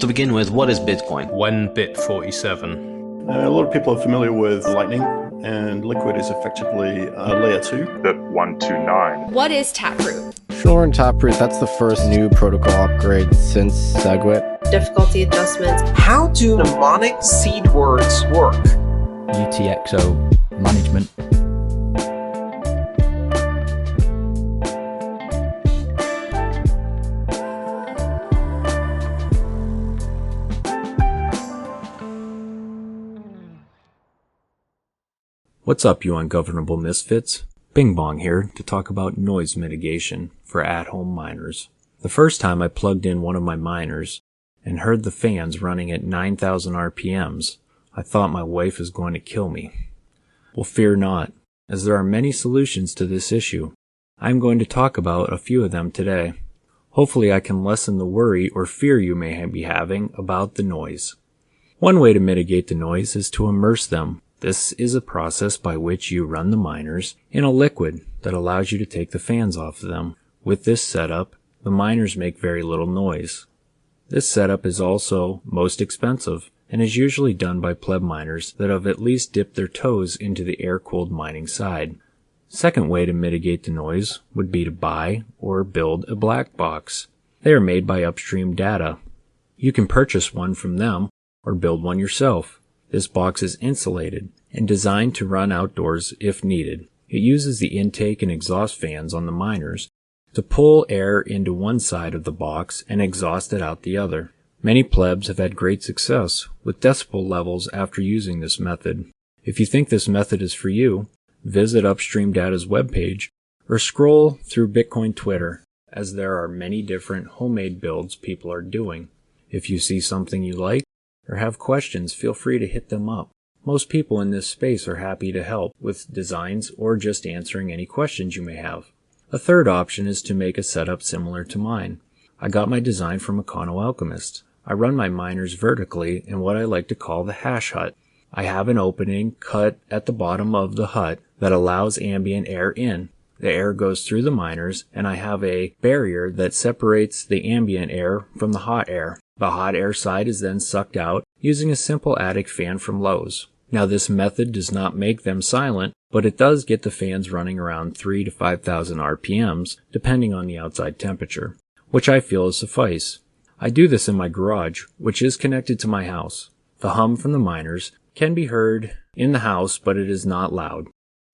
To begin with, what is Bitcoin? When bit 47. A lot of people are familiar with Lightning, and Liquid is effectively layer 2. Bit 129. What is Taproot? Sure, and Taproot, that's the first new protocol upgrade since SegWit. Difficulty adjustments. How do mnemonic seed words work? UTXO management. What's up, you ungovernable misfits? BINGBONG here to talk about noise mitigation for at-home miners. The first time I plugged in one of my miners and heard the fans running at 9,000 RPMs, I thought my wife was going to kill me. Well, fear not, as there are many solutions to this issue. I'm going to talk about a few of them today. Hopefully I can lessen the worry or fear you may be having about the noise. One way to mitigate the noise is to immerse them. This is a process by which you run the miners in a liquid that allows you to take the fans off of them. With this setup, the miners make very little noise. This setup is also most expensive and is usually done by pleb miners that have at least dipped their toes into the air-cooled mining side. Second way to mitigate the noise would be to buy or build a black box. They are made by Upstream Data. You can purchase one from them or build one yourself. This box is insulated and designed to run outdoors if needed. It uses the intake and exhaust fans on the miners to pull air into one side of the box and exhaust it out the other. Many plebs have had great success with decibel levels after using this method. If you think this method is for you, visit Upstream Data's webpage or scroll through Bitcoin Twitter, as there are many different homemade builds people are doing. If you see something you like or have questions, feel free to hit them up. Most people in this space are happy to help with designs or just answering any questions you may have. A third option is to make a setup similar to mine. I got my design from Econo Alchemist. I run my miners vertically in what I like to call the hash hut. I have an opening cut at the bottom of the hut that allows ambient air in. The air goes through the miners, and I have a barrier that separates the ambient air from the hot air. The hot air side is then sucked out using a simple attic fan from Lowe's. Now, this method does not make them silent, but it does get the fans running around 3,000 to 5,000 RPMs, depending on the outside temperature, which I feel is suffice. I do this in my garage, which is connected to my house. The hum from the miners can be heard in the house, but it is not loud.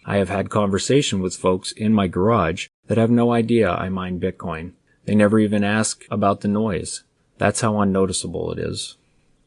I have had conversation with folks in my garage that have no idea I mine Bitcoin. They never even ask about the noise. That's how unnoticeable it is.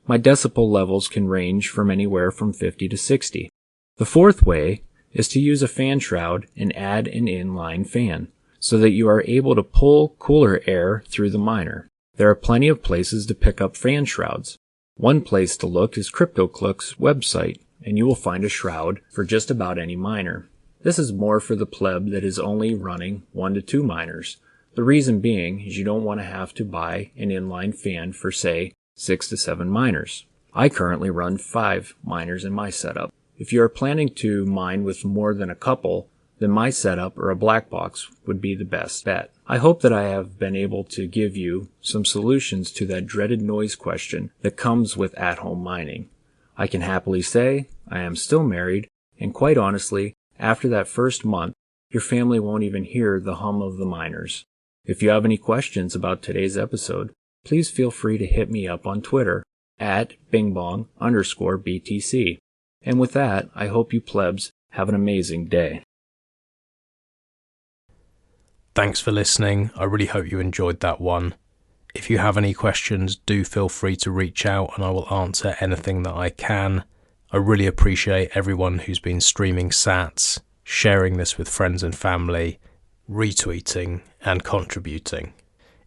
My decibel levels can range from anywhere from 50 to 60. The fourth way is to use a fan shroud and add an inline fan, so that you are able to pull cooler air through the miner. There are plenty of places to pick up fan shrouds. One place to look is CryptoCloak's website, and you will find a shroud for just about any miner. This is more for the pleb that is only running 1 to 2 miners. The reason being is you don't want to have to buy an inline fan for, say, 6 to 7 miners. I currently run 5 miners in my setup. If you are planning to mine with more than a couple, then my setup or a black box would be the best bet. I hope that I have been able to give you some solutions to that dreaded noise question that comes with at-home mining. I can happily say I am still married, and quite honestly, after that first month, your family won't even hear the hum of the miners. If you have any questions about today's episode, please feel free to hit me up on Twitter at BINGBONG_BTC. And with that, I hope you plebs have an amazing day. Thanks for listening. I really hope you enjoyed that one. If you have any questions, do feel free to reach out and I will answer anything that I can. I really appreciate everyone who's been streaming sats, sharing this with friends and family, retweeting and contributing.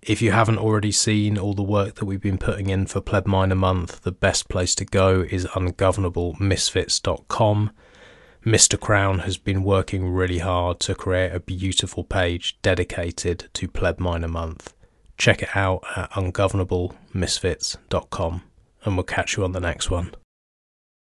If you haven't already seen all the work that we've been putting in for Pleb Miner Month, the best place to go is ungovernablemisfits.com. Mr. Crown has been working really hard to create a beautiful page dedicated to Pleb Miner Month. Check it out at ungovernablemisfits.com, and we'll catch you on the next one.